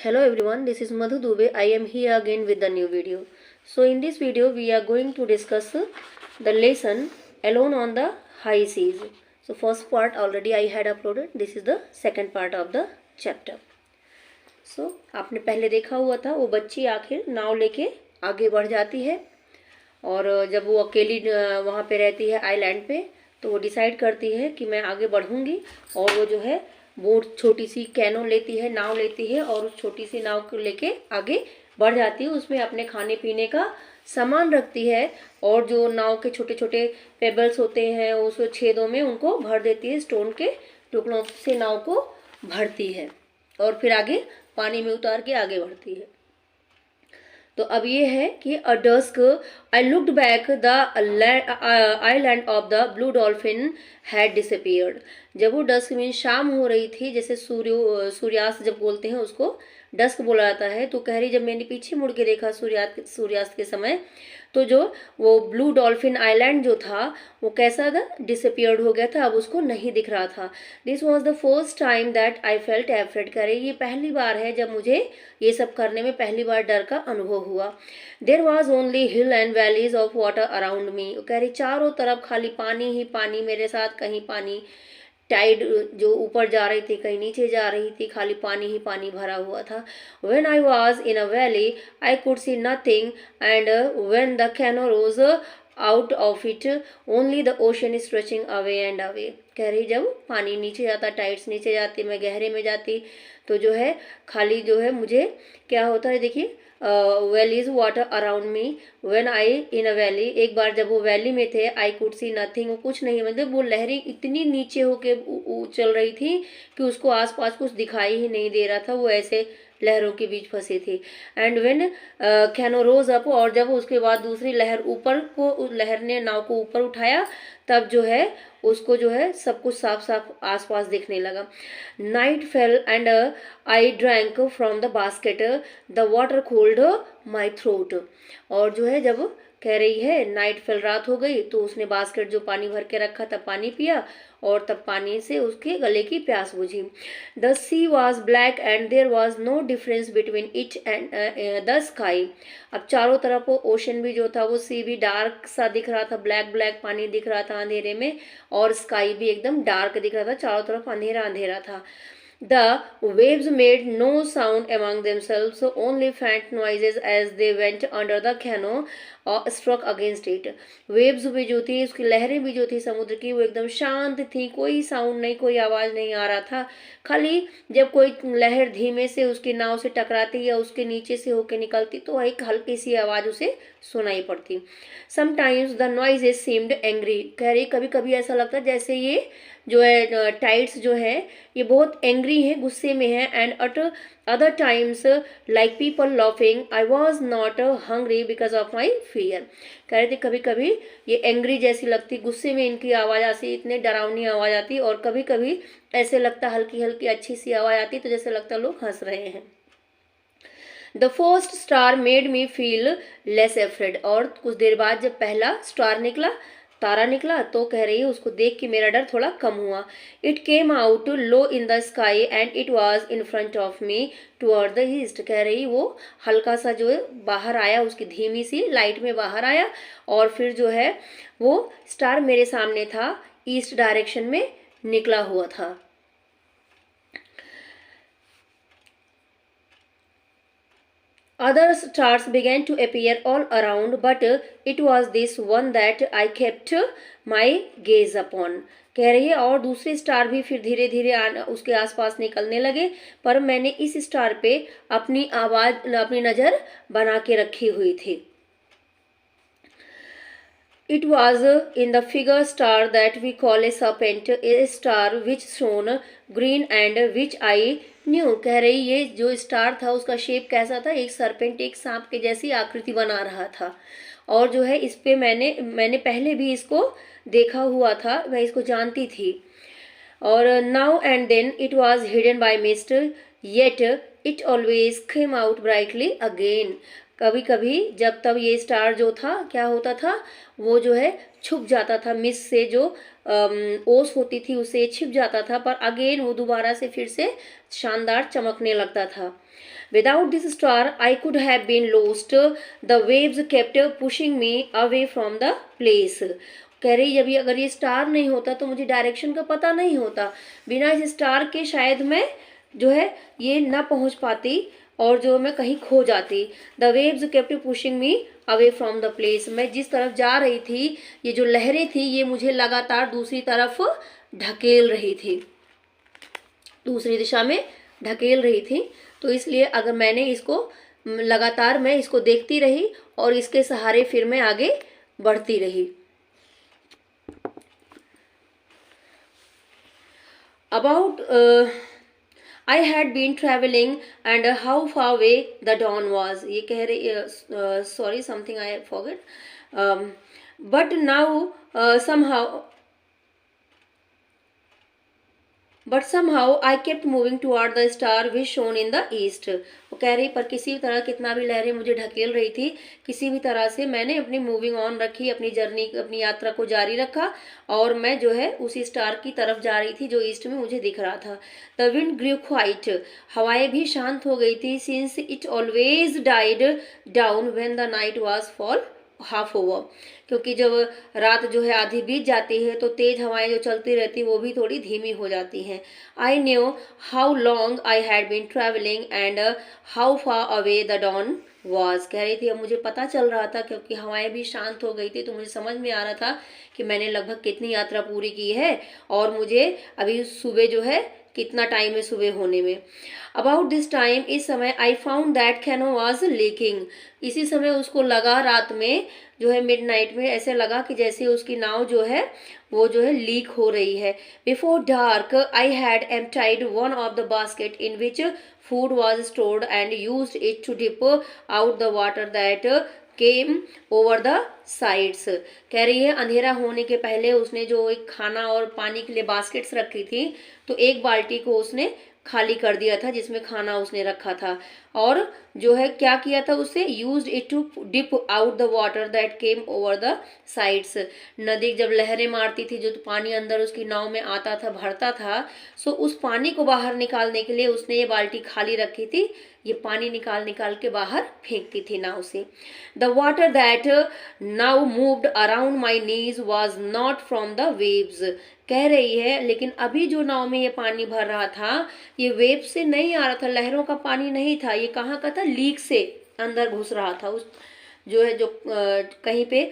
Hello everyone, this is Madhu Dubey. I am here again with the new video. So in this video we are going to discuss the lesson Alone on the High Seas. So first part already I had uploaded. This is the second part of the chapter. So आपने पहले देखा हुआ था वो बच्ची आखिर नाव लेके आगे बढ़ जाती है और जब वो अकेली वहाँ पे रहती है आइलैंड पे तो वो डिसाइड करती है कि मैं आगे बढ़ूँगी और वो जो है बोट छोटी सी कैनो लेती है, नाव लेती है और उस छोटी सी नाव को लेके आगे बढ़ जाती है। उसमें अपने खाने पीने का सामान रखती है और जो नाव के छोटे छोटे पेबल्स होते हैं उस छेदों में उनको भर देती है, स्टोन के टुकड़ों से नाव को भरती है और फिर आगे पानी में उतार के आगे बढ़ती है। तो अब ये है कि a dusk I looked back the island of the blue dolphin had disappeared. जब वो डस्क मीन शाम हो रही थी, जैसे सूर्यास्त जब बोलते हैं उसको डस्क बोला जाता है, तो कह रही जब मैंने पीछे मुड़ के देखा सूर्यास्त के समय तो जो वो ब्लू डॉल्फिन आइलैंड जो था वो कैसा था, डिसअपियर्ड हो गया था, अब उसको नहीं दिख रहा था। This was the first time that I felt afraid. कह रही ये पहली बार है जब मुझे ये सब करने में पहली बार डर का अनुभव हुआ। There was only hill and valleys of water around me. कह रही चारों तरफ खाली पानी ही पानी मेरे साथ, कहीं पानी टाइड जो ऊपर जा रही थी कहीं नीचे जा रही थी, खाली पानी ही पानी भरा हुआ था। When I was in a valley I could see nothing and when the canoe rose out of it only the ocean is stretching away and away। कह रही जब पानी नीचे जाता, टाइड्स नीचे जाती, मैं गहरे में जाती तो जो है खाली जो है मुझे क्या होता है, देखिए valleys water around me when I in a valley. एक बार जब वो वैली में थे आई कुड सी नथिंग, वो कुछ नहीं, मतलब वो लहरें इतनी नीचे होके चल रही थी कि उसको आसपास कुछ दिखाई ही नहीं दे रहा था, वो ऐसे लहरों के बीच फंसी थी। And when canoe rose up, और जब उसके बाद दूसरी लहर ऊपर को, लहर ने नाव को ऊपर उठाया तब जो है उसको जो है सब कुछ साफ साफ आसपास दिखने लगा। Night fail and I drank from the basket the water cold my throat. और जो है जब कह रही है नाइट फेल, रात हो गई, तो उसने बास्केट जो पानी भर के रखा था पानी पिया और तब पानी से उसके गले की प्यास बुझी। The sea was black and there was no difference between it and the sky. अब चारों तरफ वो ओशन भी जो था वो सी भी डार्क सा दिख रहा था, ब्लैक ब्लैक पानी दिख रहा था अंधेरे में, और स्काई भी एकदम डार्क दिख रहा था, चारों तरफ अंधेरा अंधेरा था। The waves made no sound among themselves, only faint noises as they went under the canoe or struck against it। Waves भी जो थी, उसकी लहरें भी जो थी समुद्र की, वो एकदम शांत थी, कोई साउंड नहीं, कोई आवाज़ नहीं आ रहा था। खाली जब कोई लहर धीमे से उसकी नाव से टकराती या उसके नीचे से होके निकलती तो एक हल्की सी आवाज़ उसे सुनाई पड़ती। Sometimes the noises seemed angry. कह रही कभी कभी ऐसा लगता जैसे ये जो है टाइड्स जो है ये बहुत एंग्री है, गुस्से में है। And at other times like people laughing I was not hungry because of my fear. कह रहे थे कभी कभी ये एंग्री जैसी लगती, गुस्से में इनकी आवाज़ आती, इतने डरावनी आवाज़ आती, और कभी कभी ऐसे लगता हल्की हल्की अच्छी सी आवाज़ आती तो जैसे लगता लोग हंस रहे हैं। The first star made me feel less afraid. और कुछ देर बाद जब पहला स्टार निकला, तारा निकला, तो कह रही है उसको देख के मेरा डर थोड़ा कम हुआ। It came out low in the sky and it was in front of me toward the east. कह रही वो हल्का सा जो है बाहर आया, उसकी धीमी सी लाइट में बाहर आया और फिर जो है वो स्टार मेरे सामने था, ईस्ट डायरेक्शन में निकला हुआ था। Other stars began to appear all around, but it was this one that I kept my gaze upon। कह रही है और दूसरे स्टार भी फिर धीरे धीरे उसके आसपास निकलने लगे, पर मैंने इस स्टार पे अपनी नज़र बना के रखी हुई थी। It was in the figure star that we call a serpent, a star which shone green and which I knew। कह रही ये जो स्टार था उसका शेप कैसा था, एक सरपेंट, एक सांप के जैसी आकृति बना रहा था, और जो है इस पे मैंने पहले भी इसको देखा हुआ था, मैं इसको जानती थी। और now and then it was hidden by mist yet it always came out brightly again. कभी कभी जब तब ये स्टार जो था क्या होता था, वो जो है छुप जाता था, मिस से जो ओस होती थी उससे छिप जाता था, पर अगेन वो दोबारा से फिर से शानदार चमकने लगता था। Without this star, I could have been lost. The waves kept pushing me away from the place. कह रही जब ये अगर ये स्टार नहीं होता तो मुझे डायरेक्शन का पता नहीं होता, बिना इस स्टार के शायद मैं जो है ये ना पहुंच पाती और जो मैं कहीं खो जाती। The waves kept pushing me away from the place, मैं जिस तरफ जा रही थी ये जो लहरें थी ये मुझे लगातार दूसरी तरफ ढकेल रही थी, दूसरी दिशा में ढकेल रही थी। तो इसलिए अगर मैंने इसको लगातार मैं इसको देखती रही और इसके सहारे फिर मैं आगे बढ़ती रही। About I had been traveling and how far away the dawn was. ये कह रही sorry something I forget. But now somehow I kept moving toward the star which shone in the east. वो कह रही पर किसी भी तरह कितना भी लहरें मुझे ढकेल रही थी, किसी भी तरह से मैंने अपनी मूविंग ऑन रखी, अपनी जर्नी अपनी यात्रा को जारी रखा और मैं जो है उसी स्टार की तरफ जा रही थी जो ईस्ट में मुझे दिख रहा था। द विंड ग्रू क्वाइट, हवाएं भी शांत हो गई थी, since it always died down when the night was fall half over, क्योंकि जब रात जो है आधी बीत जाती है तो तेज हवाएं जो चलती रहती वो भी थोड़ी धीमी हो जाती हैं। I knew how long I had been travelling and how far away the dawn was. कह रही थी अब मुझे पता चल रहा था, क्योंकि हवाएं भी शांत हो गई थी तो मुझे समझ में आ रहा था कि मैंने लगभग कितनी यात्रा पूरी की है और मुझे अभी सुबह जो है कितना टाइम है सुबह होने में। अबाउट दिस टाइम, इस समय, I found that canoe was leaking, इसी समय उसको लगा रात में जो है मिडनाइट में ऐसे लगा कि जैसे उसकी नाव जो है वो जो है लीक हो रही है। Before dark I had emptied one of the basket in which food was stored and used it to dip out the water that came over the sides. कह रही है अंधेरा होने के पहले उसने जो एक खाना और पानी के लिए बास्केट्स रखी थी तो एक बाल्टी को उसने खाली कर दिया था जिसमें खाना उसने रखा था, और जो है क्या किया था उससे, used it to dip out the water that came over the sides. नदी जब लहरें मारती थी जो तो पानी अंदर उसकी नाव में आता था भरता था, सो उस पानी को बाहर निकालने के लिए उसने ये बाल्टी खाली रखी थी, ये पानी निकाल निकाल के बाहर फेंकती थी नाव से। The water that now moved around my knees was not from the waves. कह रही है लेकिन अभी जो नाव में ये पानी भर रहा था ये वेव से नहीं आ रहा था, लहरों का पानी नहीं था, ये कहाँ का था, लीक से अंदर घुस रहा था, उस जो है जो कहीं पे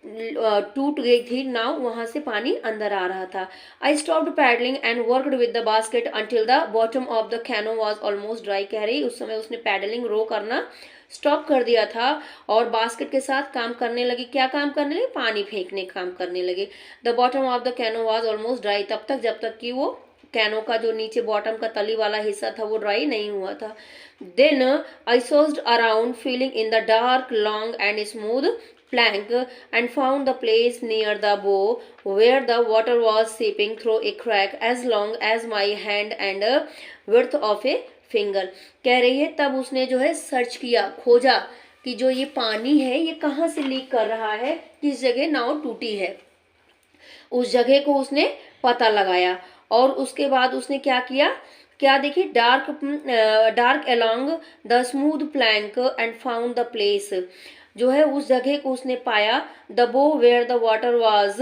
टूट गई थी नाव वहां से पानी अंदर आ रहा था। I stopped paddling and worked with the basket until the bottom of the canoe was almost dry. कह रही उस समय उसने पैडलिंग रो करना स्टॉप कर दिया था और बास्केट के साथ काम करने लगी। क्या काम करने लगे, पानी फेंकने काम करने लगे। The bottom of the canoe was almost dry, तब तक जब तक कि वो कैनो का जो नीचे बॉटम का तली वाला हिस्सा था वो ड्राई नहीं हुआ था। Then I searched around feeling in the dark long and smooth plank and found the place near the bow where the water was seeping through a crack as long as my hand and a width of a finger। कह रही है तब उसने जो है search किया, खोजा कि जो ये पानी है ये कहाँ से लीक कर रहा है, किस जगह नाव टूटी है, उस जगह को उसने पता लगाया और उसके बाद उसने क्या किया, क्या देखिए, dark along the smooth plank and found the place, जो है उस जगह को उसने पाया। The bow where the water was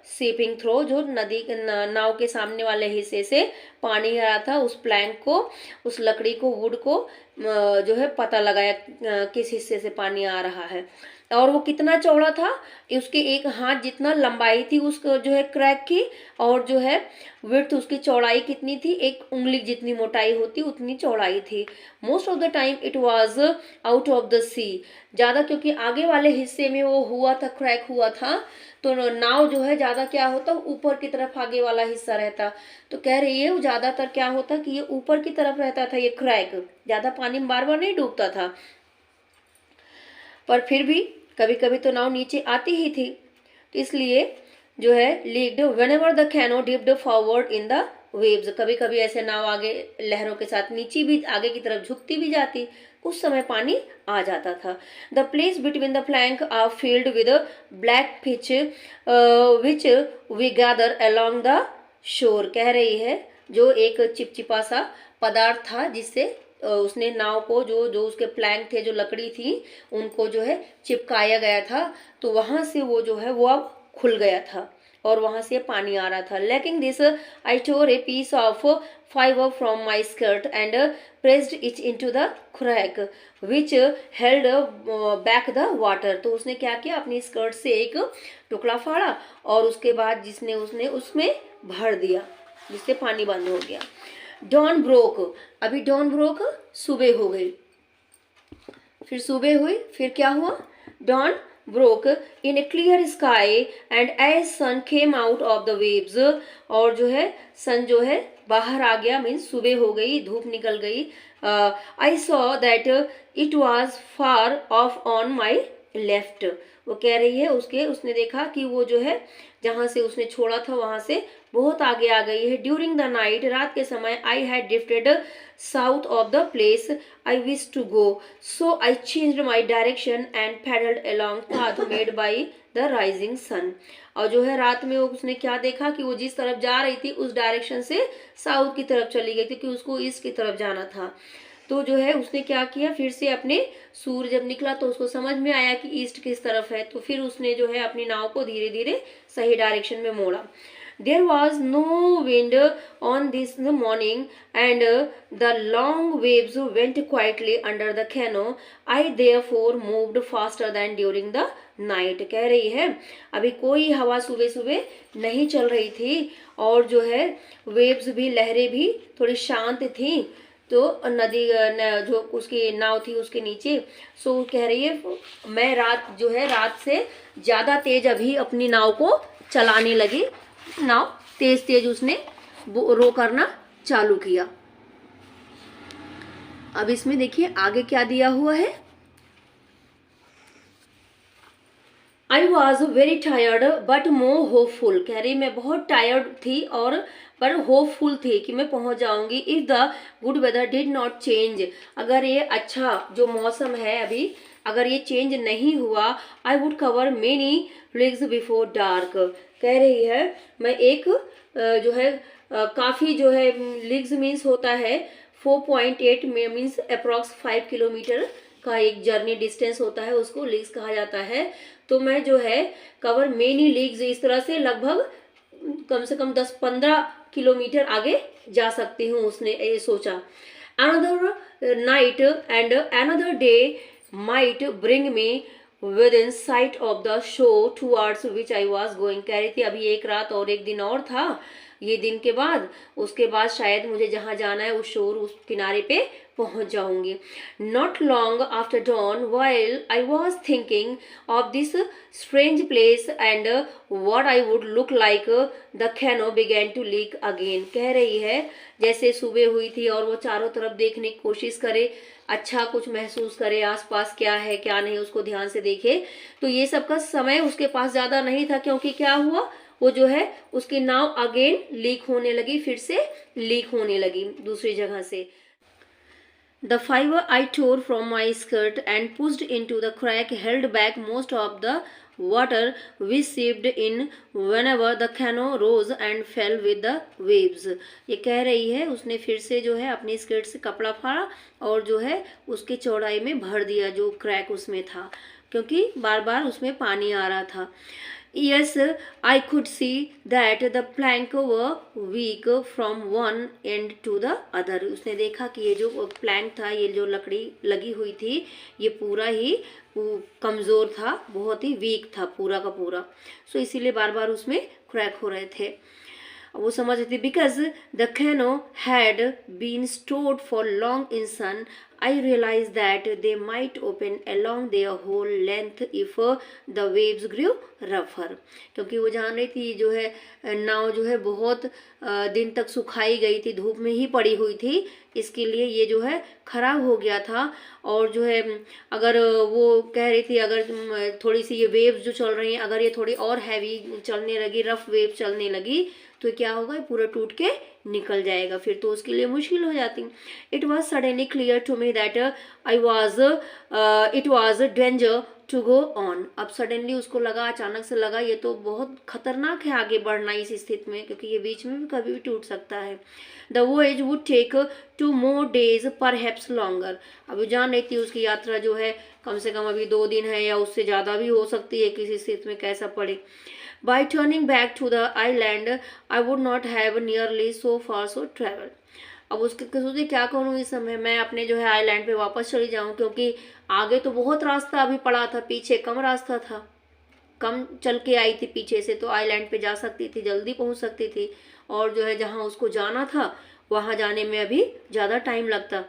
seeping through, जो नदी नाव के सामने वाले हिस्से से पानी आ रहा था, उस प्लैंक को, उस लकड़ी को, वुड को जो है पता लगाया किस हिस्से से पानी आ रहा है और वो कितना चौड़ा था, उसके एक हाथ जितना लंबाई थी उसको जो है क्रैक की, और जो है विड्थ उसकी चौड़ाई कितनी थी, एक उंगली जितनी मोटाई होती उतनी चौड़ाई थी। Most of the time it was out of the sea, ज़्यादा क्योंकि आगे वाले हिस्से में वो हुआ था, क्रैक हुआ था, तो नाव जो है ज़्यादा क्या होता, ऊपर की तरफ आगे वाला हिस्सा रहता। तो कह रही है वो ज़्यादातर क्या होता कि ये ऊपर की तरफ रहता था, ये क्रैक ज़्यादा पानी में बार बार नहीं डूबता था, पर फिर भी कभी कभी तो नाव नीचे आती ही थी। तो इसलिए जो है leaked whenever the canoe dipped forward in the waves, कभी कभी ऐसे नाव आगे लहरों के साथ नीचे भी आगे की तरफ झुकती भी जाती, उस समय पानी आ जाता था। The place between the plank are filled with black pitch which we gather along the shore. कह रही है जो एक चिपचिपा सा पदार्थ था जिससे उसने नाव को जो जो उसके प्लैंक थे, जो लकड़ी थी, उनको जो है चिपकाया गया था, तो वहां से वो जो है वो अब खुल गया था और वहां से पानी आ रहा था। Liking this, I tore a piece of fiber from my skirt and pressed it into the crack which held back the water। तो उसने क्या किया, अपनी स्कर्ट से एक टुकड़ा फाड़ा और उसके बाद जिसने उसने उसमें भर दिया, जिससे पानी बंद हो गया। Dawn broke, अभी dawn broke सुबह हो गई, फिर सुबह हुई, फिर क्या हुआ, dawn broke in a clear sky and as sun came out of the waves। और जो है सन जो है बाहर आ गया, मीन्स सुबह हो गई, धूप निकल गई। I saw that it was far off on my left। वो कह रही है उसने देखा कि वो जो है जहां से उसने छोड़ा था वहां से बहुत आगे आ गई है। ड्यूरिंग द नाइट, रात के समय, I had drifted south of the place I wish to go, so I changed my direction and paddled along path made by the rising sun. और जो है रात में उसने क्या देखा कि वो जिस तरफ जा रही थी उस डायरेक्शन से साउथ की तरफ चली गई, क्योंकि उसको ईस्ट की तरफ जाना था। तो जो है उसने क्या किया, फिर से अपने सूर्य जब निकला तो उसको समझ में आया कि ईस्ट किस तरफ है, तो फिर उसने जो है अपनी नाव को धीरे धीरे सही डायरेक्शन में मोड़ा। There was no wind on this morning and the long waves went quietly under the canoe. I therefore moved faster than during the night। कह रही है अभी कोई हवा सुबह सुबह नहीं चल रही थी और जो है वेव्स भी, लहरें भी थोड़ी शांत थी, तो नदी जो उसकी नाव थी उसके नीचे। सो कह रही है मैं रात से ज़्यादा तेज अभी अपनी नाव को चलाने लगी, नाव तेज तेज उसने रो करना चालू किया। अब इसमें देखिए आगे क्या दिया हुआ है। I was very tired but more hopeful. कह रही मैं बहुत टायर्ड थी और पर होपफुल थी कि मैं पहुंच जाऊंगी। If the good weather did not change, अगर ये अच्छा जो मौसम है अभी अगर ये चेंज नहीं हुआ, I would cover many leagues before dark. कह रही है मैं एक जो है काफ़ी जो है लीग्स मीन्स होता है 4.8 में मीन्स अप्रॉक्स 5 किलोमीटर का एक जर्नी डिस्टेंस होता है, उसको लीग्स कहा जाता है। तो मैं जो है कवर मेनी लीग्स, इस तरह से लगभग कम से कम 10-15 किलोमीटर आगे जा सकती हूँ, उसने ये सोचा। Another night and another day might bring me within sight of the shore towards which I was going। कह रही थी अभी एक रात और एक दिन और था, ये दिन के बाद उसके बाद शायद मुझे जहाँ जाना है उस शोर, उस किनारे पे पहुंच जाऊंगी। Not long after dawn, while I was thinking of this strange place and what I would look like, the canoe began to leak again। कह रही है जैसे सुबह हुई थी और वो चारों तरफ देखने की कोशिश करे, अच्छा कुछ महसूस करे, आसपास क्या है क्या नहीं उसको ध्यान से देखे, तो ये सब का समय उसके पास ज्यादा नहीं था, क्योंकि क्या हुआ वो जो है उसकी नाव अगेन लीक होने लगी, फिर से लीक होने लगी दूसरी जगह से। The fiber I tore from my skirt and pushed into the crack held back most of the water which seeped in whenever the canoe rose and fell with the waves। ये कह रही है उसने फिर से जो है अपनी स्कर्ट से कपड़ा फाड़ा और जो है उसके चौड़ाई में भर दिया जो क्रैक उसमें था, क्योंकि बार बार उसमें पानी आ रहा था। Yes, I could see that the plank were weak from one end to the other। उसने देखा कि ये जो प्लैंक था, ये जो लकड़ी लगी हुई थी, ये पूरा ही कमज़ोर था, बहुत ही वीक था पूरा का पूरा। सो इसीलिए बार बार उसमें क्रैक हो रहे थे। वो समझ रही थी because the canoe had been stored for long in sun, I realize that they might open along their whole length if the waves grew रफर। क्योंकि वो जान रही थी जो है नाव जो है बहुत दिन तक सुखाई गई थी, धूप में ही पड़ी हुई थी, इसके लिए ये जो है खराब हो गया था। और जो है अगर वो कह रही थी अगर थोड़ी सी ये वेव्स जो चल रही हैं अगर ये थोड़ी और हैवी चलने लगी, रफ वेव चलने लगी, तो तो क्या होगा, पूरा टूट के निकल जाएगा, फिर तो उसके लिए मुश्किल हो जाती। It was suddenly clear to me that it was danger to go on. अब सडनली उसको लगा, अचानक से लगा ये तो बहुत खतरनाक है आगे बढ़ना इस स्थिति में, क्योंकि ये बीच में भी कभी भी टूट सकता है। The voyage would take 2 more days perhaps longer. अब जान रही थी उसकी यात्रा जो है कम से कम अभी 2 दिन है या उससे ज़्यादा भी हो सकती है, किसी स्थिति में कैसा पड़े। By turning back to the island, I would not have nearly so far so travel। अब उसके सोचे क्या करूँ इस समय, मैं अपने जो है आइलैंड पे वापस चली जाऊँ, क्योंकि आगे तो बहुत रास्ता अभी पड़ा था, पीछे कम रास्ता था, कम चल के आई थी पीछे से, तो आइलैंड पे जा सकती थी, जल्दी पहुँच सकती थी, और जो है जहाँ उसको जाना था वहाँ जाने में अभी ज़्यादा टाइम लगता।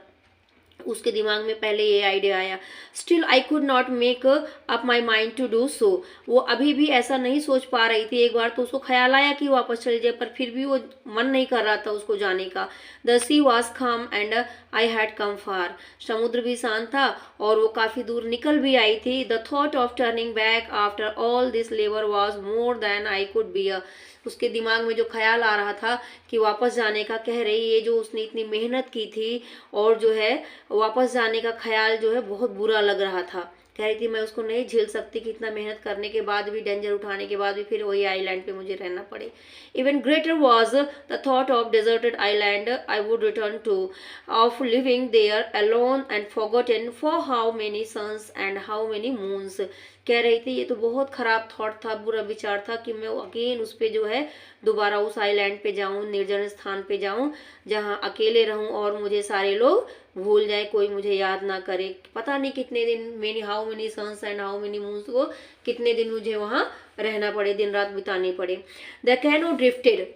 उसके दिमाग में पहले ये आइडिया आया। Still I could not make up my mind to do so. वो अभी भी ऐसा नहीं सोच पा रही थी। एक बार तो उसको ख्याल आया कि वापस चली जाए, पर फिर भी वो मन नहीं कर रहा था उसको जाने का। The sea was calm and I had come far. समुद्र भी शांत था और वो काफी दूर निकल भी आई थी। The thought of turning back after all this labour was more than I could bear. उसके दिमाग में जो ख्याल आ रहा था कि वापस जाने का, कह रही ये जो उसने इतनी मेहनत की थी और जो है वापस जाने का ख्याल जो है बहुत बुरा लग रहा था। कह रही थी मैं उसको नहीं झेल सकती कि इतना मेहनत करने के बाद भी, डेंजर उठाने के बाद भी फिर वही आइलैंड पे मुझे रहना पड़े। Even greater was the thought of deserted island I would return to, of living there alone and forgotten for how many suns and how many moons. कह रही थी ये तो बहुत खराब थॉट था, बुरा विचार था कि मैं अगेन उस पे जो है दोबारा उस आइलैंड पे जाऊं, निर्जन स्थान पे जाऊं जहां अकेले रहूं और मुझे सारे लोग भूल जाए, कोई मुझे याद ना करे। पता नहीं कितने दिन, many how many suns and how many moons को कितने दिन मुझे वहां रहना पड़े, दिन रात बितानी पड़े। The canoe drifted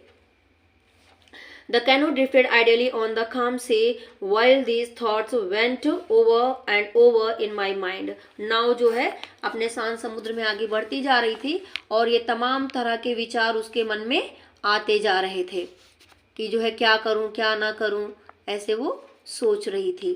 The canoe drifted idly on the calm sea while these thoughts went over and over in my mind. नाव जो है अपने शांत समुद्र में आगे बढ़ती जा रही थी और ये तमाम तरह के विचार उसके मन में आते जा रहे थे कि जो है क्या करूं क्या ना करूं, ऐसे वो सोच रही थी।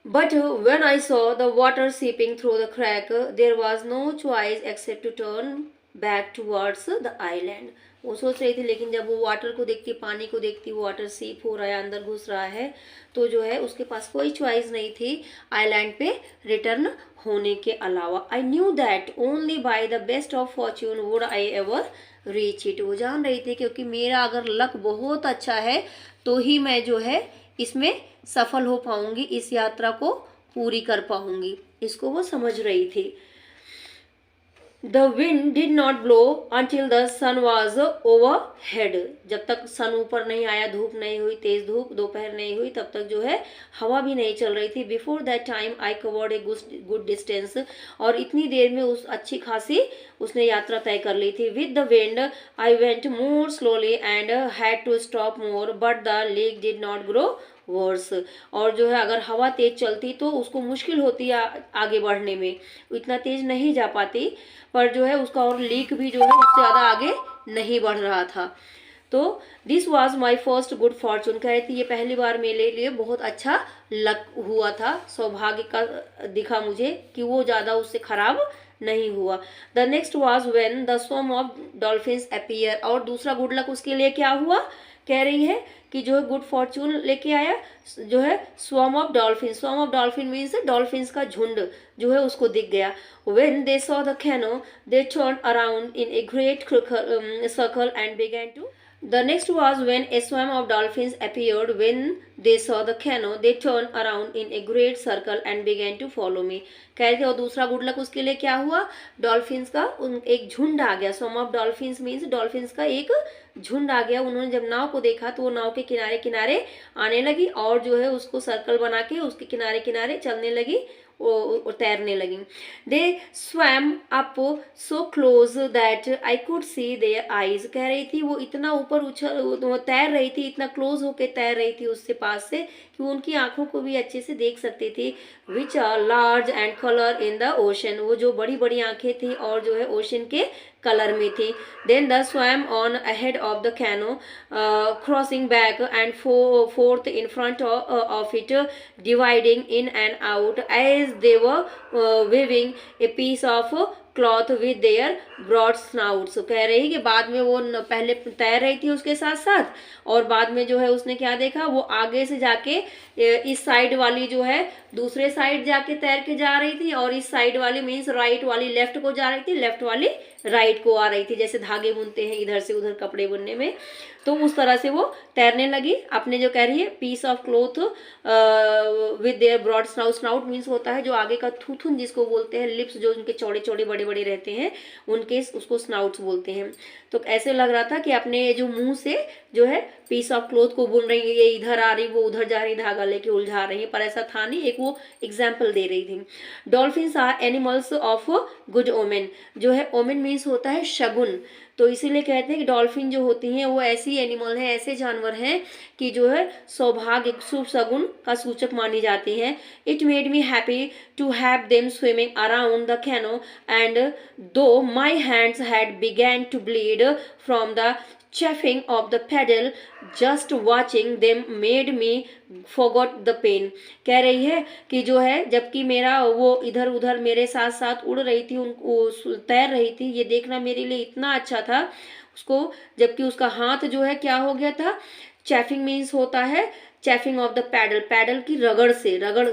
But when I saw the water seeping through the crack, there was no choice except to turn back towards the island. वो सोच रही थी, लेकिन जब वो वाटर को देखती, पानी को देखती, वो वाटर सीप हो रहा है, अंदर घुस रहा है, तो जो है उसके पास कोई चॉइस नहीं थी आइलैंड पे रिटर्न होने के अलावा। I knew that only by the best of Fortune would I ever reach it. वो जान रही थी क्योंकि मेरा अगर लक बहुत अच्छा है तो ही मैं जो है इसमें सफल हो पाऊंगी, इस यात्रा को पूरी कर पाऊंगी, इसको वो समझ रही थी। The wind did not blow until the sun was overhead। जब तक सन ऊपर नहीं आया, धूप नहीं हुई, तेज धूप दोपहर नहीं हुई, तब तक जो है हवा भी नहीं चल रही थी। Before that time I covered a good distance. और इतनी देर में उस अच्छी खासी उसने यात्रा तय कर ली थी। With the wind I went more slowly and had to stop more but the lake did not grow worse. और जो है अगर हवा तेज चलती तो उसको मुश्किल होती है आगे बढ़ने में, इतना तेज नहीं जा पाती, पर जो है उसका और लीक भी जो है उससे ज़्यादा आगे नहीं बढ़ रहा था। तो this was my first good Fortune. कह रही थी ये पहली बार मेरे लिए बहुत अच्छा लक हुआ था, सौभाग्य का दिखा मुझे कि वो ज़्यादा उससे खराब नहीं हुआ। The next was when the swarm of dolphins appear. और दूसरा गुड लक उसके लिए क्या हुआ, कह रही है कि जो है गुड फॉर्चून लेके आया जो है swarm of dolphin. Swarm of dolphin means dolphins का झुंड जो है उसको दिख गया। When they saw the canoe, they turned around in a great circle and began to. The next was when a swarm of dolphins appeared. When they saw the canoe, they turned around in a great circle and began to follow me. कह रहे थे और दूसरा good luck उसके लिए क्या हुआ, dolphins का एक झुंड आ गया। Swarm of dolphins means dolphins का एक झुंड आ गया। उन्होंने जब नाव को देखा तो वो नाव के किनारे किनारे आने लगी और जो है उसको सर्कल बना के उसके किनारे किनारे चलने लगी, वो तैरने लगी। They swam up so close that I could see their eyes. कह रही थी वो इतना ऊपर उछल तैर रही थी, इतना क्लोज होके तैर रही थी उससे पास से कि वो उनकी आंखों को भी अच्छे से देख सकती थी। Which are large and colour in the ocean. वो जो बड़ी बड़ी आंखें थी और जो है ओशन के कलर में थी। Then the swam on ahead of the canoe crossing back and forth in front of it dividing in and out as they were waving a piece of cloth with their broad snouts. कह रही कि बाद में वो पहले तैर रही थी उसके साथ साथ, और बाद में जो है उसने क्या देखा, वो आगे से जाके इस साइड वाली जो है दूसरे साइड जाके तैर के जा रही थी, और इस साइड वाली मीन्स राइट वाली लेफ्ट को जा रही थी, लेफ्ट वाली राइट को आ रही थी, जैसे धागे बुनते हैं इधर से उधर कपड़े बुनने में। तो उस तरह से वो तैरने लगी अपने, जो कह रही है piece of cloth with their broad snout. Snout means होता है जो आगे का थूथुन जिसको बोलते हैं, लिप्स जो उनके चौड़े चौड़े बड़े बड़े रहते हैं उनके, उसको स्नाउट्स बोलते हैं। तो ऐसे लग रहा था कि अपने जो मुंह से जो है पीस ऑफ क्लोथ को बुन रही है, ये इधर आ रही वो उधर जा रही, धागा लेके उलझा रही है, पर ऐसा था नहीं, एक वो एग्जाम्पल दे रही थी। Dolphins are animals of good omen. जो है ओमेन मीन्स होता है शगुन, तो इसीलिए कहते हैं कि डॉल्फिन जो होती हैं वो ऐसी एनिमल है, ऐसे जानवर हैं कि जो है सौभाग्य शुभ शगुन का सूचक मानी जाती है। It made me happy to have them swimming around the canoe and though my hands had began to bleed from the chafing of the pedal, just watching them made me forgot the pain। कह रही है कि जो है जबकि मेरा वो इधर उधर मेरे साथ साथ उड़ रही थी, उनको तैर रही थी, ये देखना मेरे लिए इतना अच्छा था उसको, जबकि उसका हाथ जो है क्या हो गया था, चैफिंग मीन्स होता है चैफिंग ऑफ द पैडल, पैडल की रगड़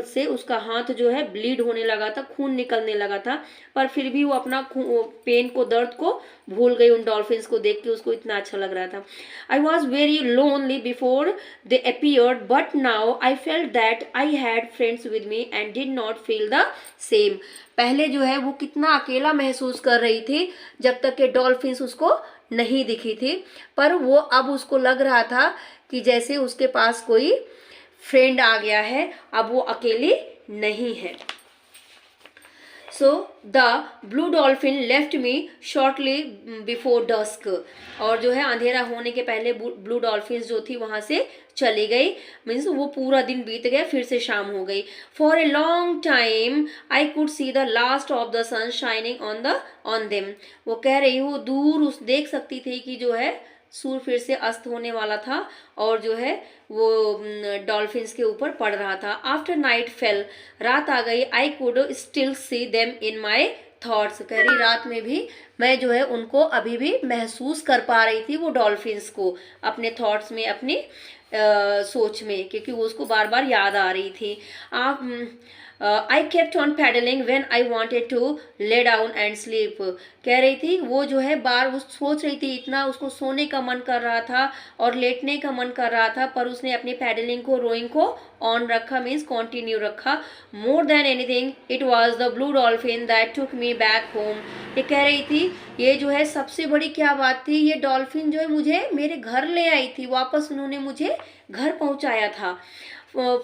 से उसका हाथ जो है ब्लीड होने लगा था, खून निकलने लगा था, पर फिर भी वो अपना पेन को, दर्द को भूल गई उन डॉल्फिन्स को देख के, उसको इतना अच्छा लग रहा था। I was very lonely before they appeared but now I felt that I had friends with me and did not feel the same. पहले जो है वो कितना अकेला महसूस कर रही थी जब तक कि डॉल्फिन्स उसको नहीं दिखी थी, पर वो अब उसको लग रहा था कि जैसे उसके पास कोई फ्रेंड आ गया है, अब वो अकेली नहीं है। So the blue dolphin left me shortly before dusk. और जो है अंधेरा होने के पहले ब्लू डॉल्फिन जो थी वहां से चली गई, मीन्स वो पूरा दिन बीत गया, फिर से शाम हो गई। For a long time I could see the last of the sun shining on them. वो कह रही हूँ दूर उस देख सकती थी कि जो है सूर्य फिर से अस्त होने वाला था और जो है वो डॉल्फिन्स के ऊपर पड़ रहा था। आफ्टर नाइट फेल, रात आ गई, I could still see them in my thoughts. कह रही रात में भी मैं जो है उनको अभी भी महसूस कर पा रही थी, वो डॉल्फिन्स को अपने थॉट्स में, अपनी सोच में, क्योंकि वो उसको बार बार याद आ रही थी। I kept on paddling when I wanted to lay down and sleep. कह रही थी वो जो है बार वो सोच रही थी, इतना उसको सोने का मन कर रहा था और लेटने का मन कर रहा था, पर उसने अपनी पैडलिंग को, रोइंग को ऑन रखा, मीन्स कॉन्टिन्यू रखा। More than anything it was the blue dolphin that took me back home. ये कह रही थी ये जो है सबसे बड़ी क्या बात थी, ये डॉल्फिन जो है मुझे मेरे घर ले आई थी, वापस उन्होंने मुझे घर पहुंचाया था।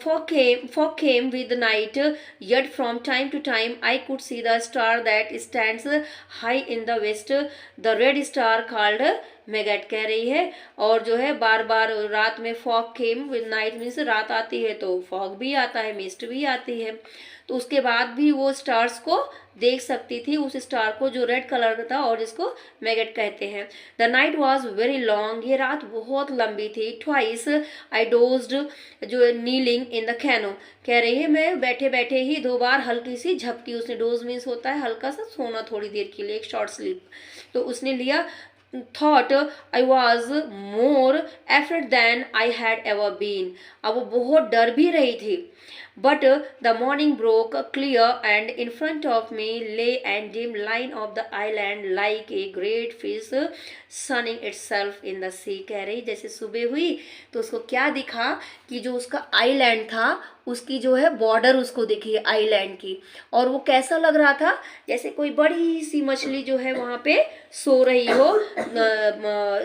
Fog came with the night, yet from time to time I could see the star that stands high in the west, the red star called migrate. कह रही है और जो है बार बार रात में fog came with night, means रात आती है तो फॉग भी आता है, मिस्ट भी आती है, तो उसके बाद भी वो स्टार्स को देख सकती थी, उस स्टार को जो रेड कलर का था और जिसको मैगेट कहते हैं। The night was very long, ये रात बहुत लंबी थी। ट्वाइस आई डोज्ड, जो नीलिंग इन द कैनो। कह रही है मैं बैठे बैठे ही 2 बार हल्की सी झपकी, उसने डोज मीन्स होता है हल्का सा सोना थोड़ी देर के लिए, एक शॉर्ट स्लीप, तो उसने लिया। Thought I was more afraid than I had ever been। अब वो बहुत डर भी रही थी। But the morning broke clear and in front of me lay a dim line of the island like a great fish sunning itself in the sea। कह रही जैसे सुबह हुई तो उसको क्या दिखा कि जो उसका आइलैंड था उसकी जो है बॉर्डर उसको दिखी आइलैंड की, और वो कैसा लग रहा था जैसे कोई बड़ी सी मछली जो है वहाँ पे सो रही हो,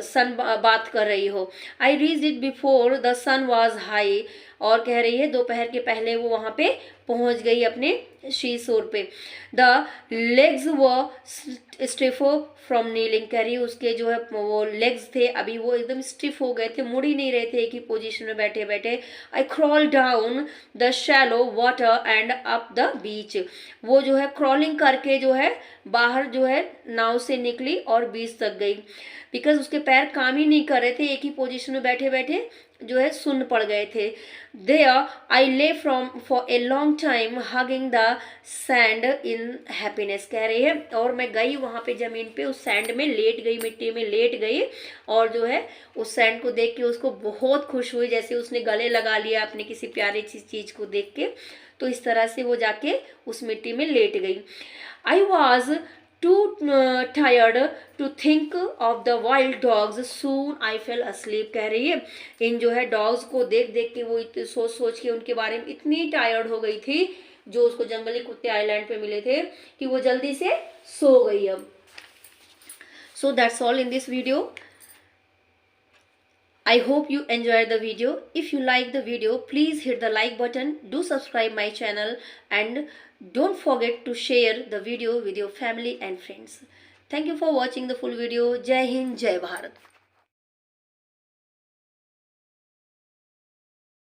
सन बात कर रही हो। I reached it before the sun was high. और कह रही है दोपहर के पहले वो वहाँ पे पहुँच गई अपने शीशोर पे। द लेग्स व स्टिफ फ्रॉम नीलिंग। कह रही उसके जो है वो लेग्स थे अभी वो एकदम स्टिफ हो गए थे, मुड़ ही नहीं रहे थे एक ही पोजीशन में बैठे बैठे। आई crawl down the shallow water and up the beach. वो जो है क्रॉलिंग करके जो है बाहर जो है नाव से निकली और बीच तक गई, बिकॉज उसके पैर काम ही नहीं कर रहे थे, एक ही पोजीशन में बैठे बैठे जो है सुन्न पड़ गए थे। देयर आई ले from for a long time hugging the sand in happiness कह रही है। और मैं गई वहाँ पे ज़मीन पे उस सैंड में लेट गई, मिट्टी में लेट गई और जो है उस सैंड को देख के उसको बहुत खुश हुई, जैसे उसने गले लगा लिया अपने किसी प्यारी चीज़ को देख के। तो इस तरह से वो जाके उस मिट्टी में लेट गई। I was too tired to think of the wild dogs, soon I fell asleep कह रही है। इन जो है डॉग्स को देख देख के वो सोच सोच के उनके बारे में इतनी टायर्ड हो गई थी, जो उसको जंगली कुत्ते आइलैंड पे मिले थे, कि वो जल्दी से सो गई। अब so that's all in this video. I hope you enjoyed the video. If you like the video, please hit the like button, do subscribe my channel, and don't forget to share the video with your family and friends. Thank you for watching the full video. Jai Hind, Jai Bharat.